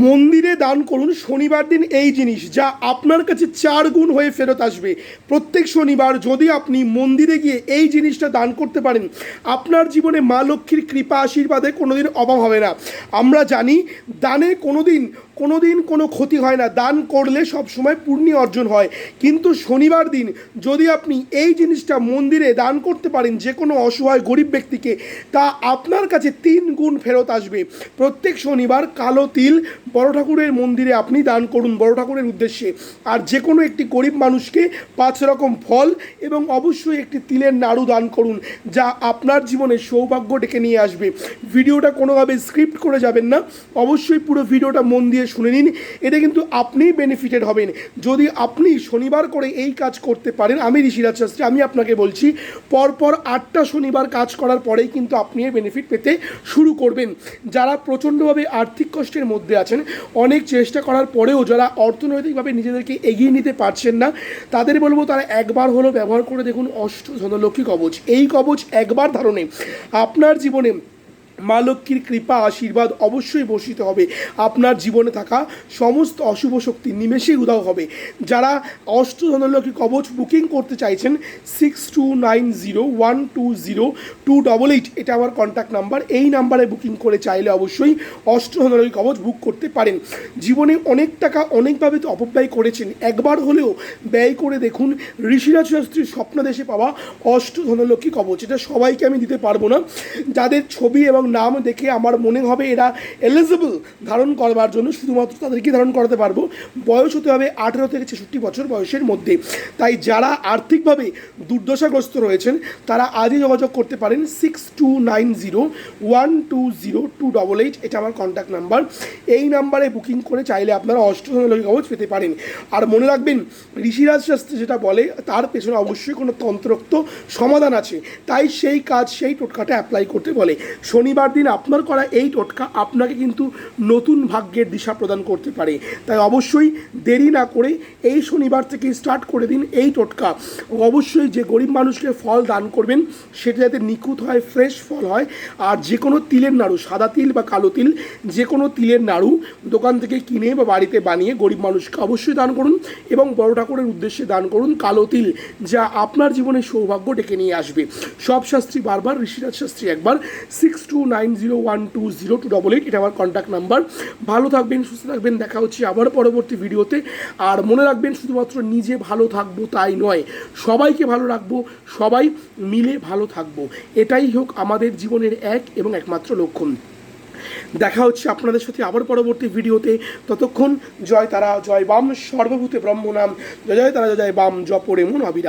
মন্দিরে দান করুন শনিবার দিন এই জিনিস, যা আপনার কাছে 4 গুণ হয়ে ফেরত আসবে। প্রত্যেক শনিবার যদি আপনি মন্দিরে গিয়ে এই জিনিসটা দান করতে পারেন, আপনার জীবনে মা লক্ষ্মীর কৃপা আশীর্বাদে কোনোদিন অভাব হবে না। আমরা জানি দানে কোনোদিন কোনো ক্ষতি হয় না, দান করলে সবসময় পুণ্য অর্জন হয়। কিন্তু শনিবার দিন যদি আপনি এই জিনিসটা মন্দিরে দান করতে পারেন যে কোনো অসহায় গরিব ব্যক্তিকে, তা আপনার কাছে 3 গুণ ফেরত আসবে। প্রত্যেক শনিবার কালো তিল বড় ঠাকুরের মন্দিরে আপনি দান করুন বড় ঠাকুরের উদ্দেশ্যে। আর যে কোনো একটি গরিব মানুষকে 5 রকম ফল এবং অবশ্যই একটি তিলের নাড়ু দান করুন, যা আপনার জীবনে সৌভাগ্য ডেকে নিয়ে আসবে। ভিডিওটা কোনোভাবে স্ক্রিপ্ট করে যাবেন না, অবশ্যই পুরো ভিডিওটা মন দিয়ে শুনে নিন। এটা কিন্তু আপনিই বেনিফিটেড হবেন যদি আপনি শনিবার করে এই কাজ করতে পারেন। আমি ঋষিরাজ শাস্ত্রী, আমি আপনাকে বলছি পরপর 8টা শনিবার কাজ করার পরেই কিন্তু আপনি এই বেনিফিট পেতে শুরু করবেন। যারা প্রচণ্ডভাবে আর্থিক কষ্টের মধ্যে আছেন, অনেক চেষ্টা করার পরেও যারা অর্থনৈতিকভাবে নিজেদেরকে এগিয়ে নিতে পারছেন না, তাদের বলবো তারা একবার হলো ব্যবহার করে দেখুন অষ্ট ধনলক্ষ্মী কবচ। এই কবচ একবার ধারণে আপনার জীবনে মা লক্ষ্মীর কৃপা আশীর্বাদ অবশ্যই বর্ষিত হবে। আপনার জীবনে থাকা সমস্ত অশুভ শক্তি নিমেষেই উধাও হবে। যারা অষ্ট ধনলক্ষ্মী কবচ বুকিং করতে চাইছেন, 6290120288 এটা আমার কন্ট্যাক্ট নাম্বার। এই নাম্বারে বুকিং করে চাইলে অবশ্যই অষ্ট ধনলক্ষ্মী কবচ বুক করতে পারেন। জীবনে অনেক টাকা অনেকভাবে তো অপব্যয় করেছেন, একবার হলেও ব্যয় করে দেখুন ঋষিরাজ শাস্ত্রীর স্বপ্নাদেশে পাওয়া অষ্ট ধনলক্ষ্মী কবচ। এটা সবাইকে আমি দিতে পারবো না, যাদের ছবি এবং নাম দেখে আমার মনে হবে এরা এলিজিবল ধারণ করবার জন্য, শুধুমাত্র তাদেরকে ধারণ করাতে পারবো। বয়স হতে হবে 18 থেকে 66 বছর বয়সের মধ্যে। তাই যারা আর্থিকভাবে দুর্দশাগ্রস্ত রয়েছেন তারা আজই যোগাযোগ করতে পারেন। 6290120288 এটা আমার কন্ট্যাক্ট নাম্বার। এই নাম্বারে বুকিং করে চাইলে আপনারা অষ্টধনলক্ষ্মী কবচ পেতে পারেন। আর মনে রাখবেন ঋষিরাজ শাস্ত্রী যেটা বলে তার পেছনে অবশ্যই কোনো তন্ত্রোক্ত সমাধান আছে, তাই সেই কাজ সেই টোটকাটা অ্যাপ্লাই করতে বলে। শনিবার দিন আপনার করা এই টোটকা আপনাকে কিন্তু নতুন ভাগ্যের দিশা প্রদান করতে পারে। তাই অবশ্যই দেরি না করে এই শনিবার থেকে স্টার্ট করে দিন এই টোটকা। অবশ্যই যে গরিব মানুষকে ফল দান করবেন সেটা যাতে নিখুঁত হয়, ফ্রেশ ফল হয়। আর যে কোনো তিলের নাড়ু, সাদা তিল বা কালো তিল, যে কোনো তিলের নাড়ু দোকান থেকে কিনে বা বাড়িতে বানিয়ে গরিব মানুষকে অবশ্যই দান করুন এবং বড় ঠাকুরের উদ্দেশ্যে দান করুন কালো তিল, যা আপনার জীবনে সৌভাগ্য ডেকে নিয়ে আসবে। সব শাস্ত্রী বারবার, ঋষিরাজ শাস্ত্রী একবার। 6290120288 এটা আমার কন্ট্যাক্ট নাম্বার। ভালো থাকবেন, সুস্থ থাকবেন, দেখা হচ্ছে আবার পরবর্তী ভিডিওতে। আর মনে রাখবেন শুধুমাত্র নিজে ভালো থাকবো তাই নয়, সবাইকে ভালো রাখবো, সবাই মিলে ভালো থাকবো। এটাই হোক আমাদের জীবনের এক এবং একমাত্র লক্ষ্য। দেখা হচ্ছে আপনাদের সাথে আবার পরবর্তী ভিডিওতে। ততক্ষণ জয় তারা, জয় বাম, সর্বভূতে ব্রহ্মনাম, জয় জয় তারা, জয় বাম, জপরে মন অবিরাম।